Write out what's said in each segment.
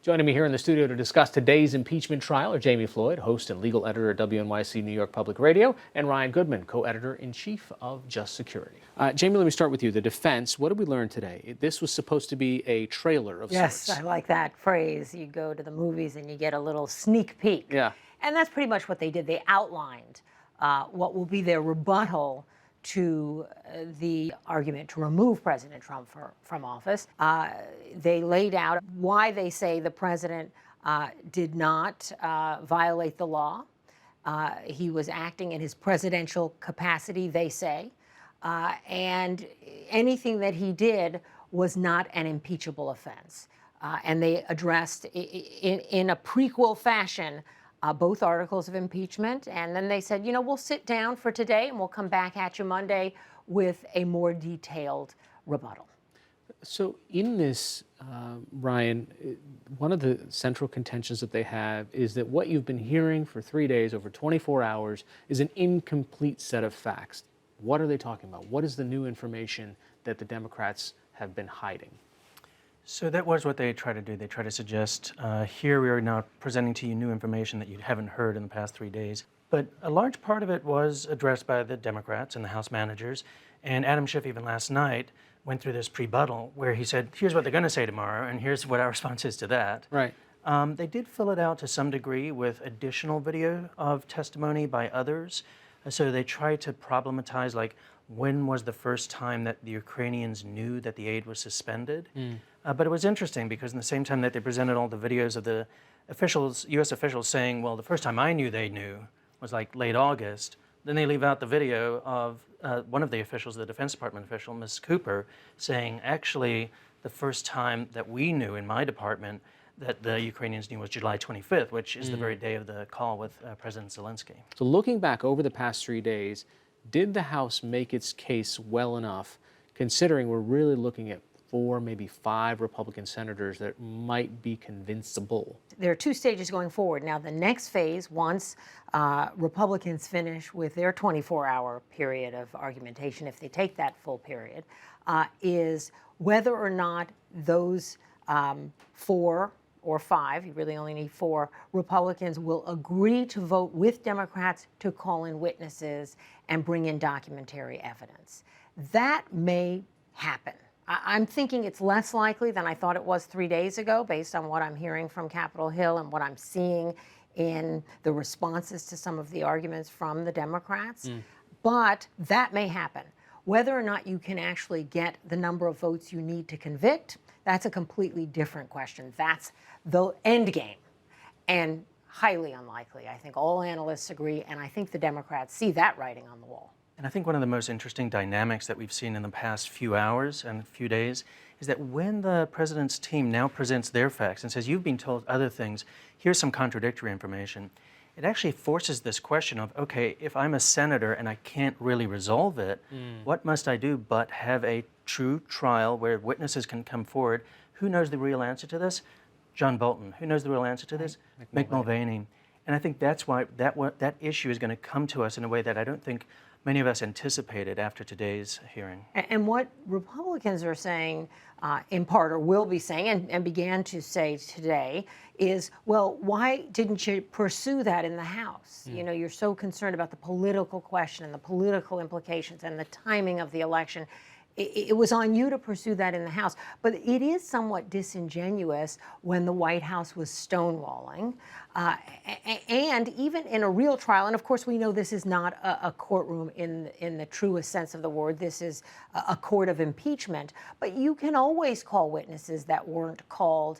Joining me here in the studio to discuss today's impeachment trial are Jamie Floyd, host and legal editor at WNYC New York Public Radio, and Ryan Goodman, co-editor-in-chief of Just Security. Jamie, let me start with you. The defense, what did we learn today? This was supposed to be a trailer of sorts. Yes, I like that phrase. You go to the movies and you get a little sneak peek. Yeah. And that's pretty much what they did. They outlined what will be their rebuttal to the argument to remove President Trump from office. They laid out why they say the president did not violate the law. He was acting in his presidential capacity, they say, and anything that he did was not an impeachable offense. And they addressed in a prequel fashion both articles of impeachment, and then they said, you know, we'll sit down for today and we'll come back at you Monday with a more detailed rebuttal. So in this, Ryan, one of the central contentions that they have is that what you've been hearing for 3 days, over 24 hours, is an incomplete set of facts. What are they talking about? What is the new information that the Democrats have been hiding? So that was what they tried to do. They tried to suggest, here we are now presenting to you new information that you haven't heard in the past 3 days. But a large part of it was addressed by the Democrats and the House managers. And Adam Schiff, even last night, went through this pre-buttal where he said, here's what they're going to say tomorrow, and here's what our response is to that. Right. They did fill it out to some degree with additional video of testimony by others. So they tried to problematize, like, when was the first time that the Ukrainians knew that the aid was suspended? But it was interesting because in the same time that they presented all the videos of the officials, U.S. officials saying, well, the first time I knew they knew was like late August, then they leave out the video of one of the officials, the Defense Department official, Ms. Cooper, saying, actually, the first time that we knew in my department that the Ukrainians knew was July 25th, which is the very day of the call with President Zelensky. So looking back over the past 3 days, did the House make its case well enough, considering we're really looking at 4, maybe 5 Republican senators that might be convincible? There are 2 stages going forward. Now, the next phase, once Republicans finish with their 24-hour period of argumentation, if they take that full period, is whether or not those 4 or 5, you really only need 4, Republicans will agree to vote with Democrats to call in witnesses and bring in documentary evidence. That may happen. I'm thinking it's less likely than I thought it was 3 days ago, based on what I'm hearing from Capitol Hill and what I'm seeing in the responses to some of the arguments from the Democrats. But that may happen. Whether or not you can actually get the number of votes you need to convict, that's a completely different question. That's the end game, and highly unlikely. I think all analysts agree, and I think the Democrats see that writing on the wall. And I think one of the most interesting dynamics that we've seen in the past few hours and few days is that when the president's team now presents their facts and says, you've been told other things, here's some contradictory information, it actually forces this question of, okay, if I'm a senator and I can't really resolve it, what must I do but have a true trial where witnesses can come forward? Who knows the real answer to this? John Bolton. Who knows the real answer to this? Mick Mulvaney. And I think that's why that issue is going to come to us in a way that I don't think many of us anticipated after today's hearing. And what Republicans are saying, in part, or will be saying, and began to say today, is, well, why didn't you pursue that in the House? You know, you're so concerned about the political question and the political implications and the timing of the election. It was on you to pursue that in the House. But it is somewhat disingenuous when the White House was stonewalling. And even in a real trial, and of course we know this is not a courtroom in the truest sense of the word, this is a court of impeachment, but you can always call witnesses that weren't called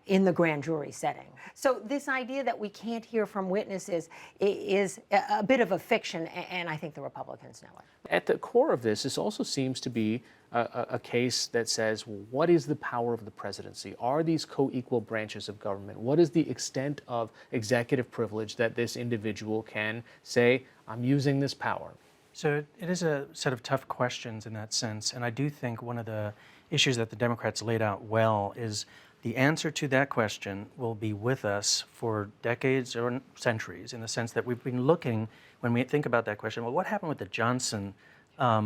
in the grand jury setting. So this idea that we can't hear from witnesses is a bit of a fiction, and I think the Republicans know it. At the core of this also seems to be a case that says, well, what is the power of the presidency? Are these co-equal branches of government? What is the extent of executive privilege that this individual can say, I'm using this power? So it is a set of tough questions in that sense, and I do think one of the issues that the Democrats laid out well is the answer to that question will be with us for decades or centuries, in the sense that we've been looking, when we think about that question, well, what happened with the Johnson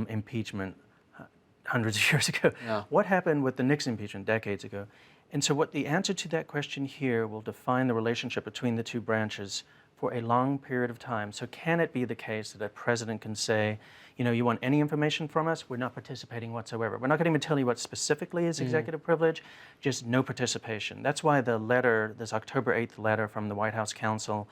impeachment hundreds of years ago? Yeah. What happened with the Nixon impeachment decades ago? And so what the answer to that question here will define the relationship between the two branches for a long period of time. So can it be the case that a president can say, you know, you want any information from us? We're not participating whatsoever. We're not going to even tell you what specifically is executive privilege, just no participation. That's why the letter, this October 8th letter from the White House counsel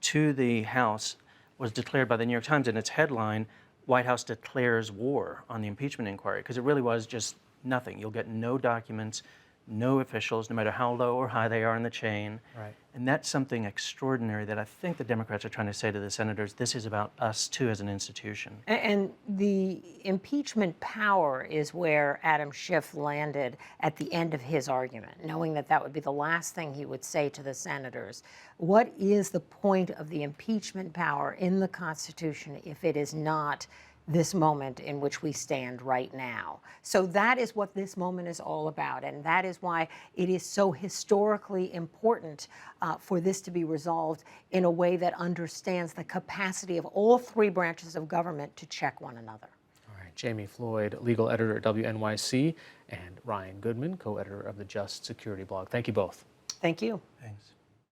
to the House was declared by the New York Times in its headline, White House declares war on the impeachment inquiry, because it really was just nothing. You'll get no documents, no officials, no matter how low or high they are in the chain. Right. And that's something extraordinary that I think the Democrats are trying to say to the senators, this is about us too as an institution. And the impeachment power is where Adam Schiff landed at the end of his argument, knowing that that would be the last thing he would say to the senators. What is the point of the impeachment power in the Constitution if it is not this moment in which we stand right now? So that is what this moment is all about, and that is why it is so historically important for this to be resolved in a way that understands the capacity of all three branches of government to check one another. All right, Jamie Floyd, legal editor at WNYC, and Ryan Goodman, co-editor of the Just Security blog. Thank you both. Thank you. Thanks.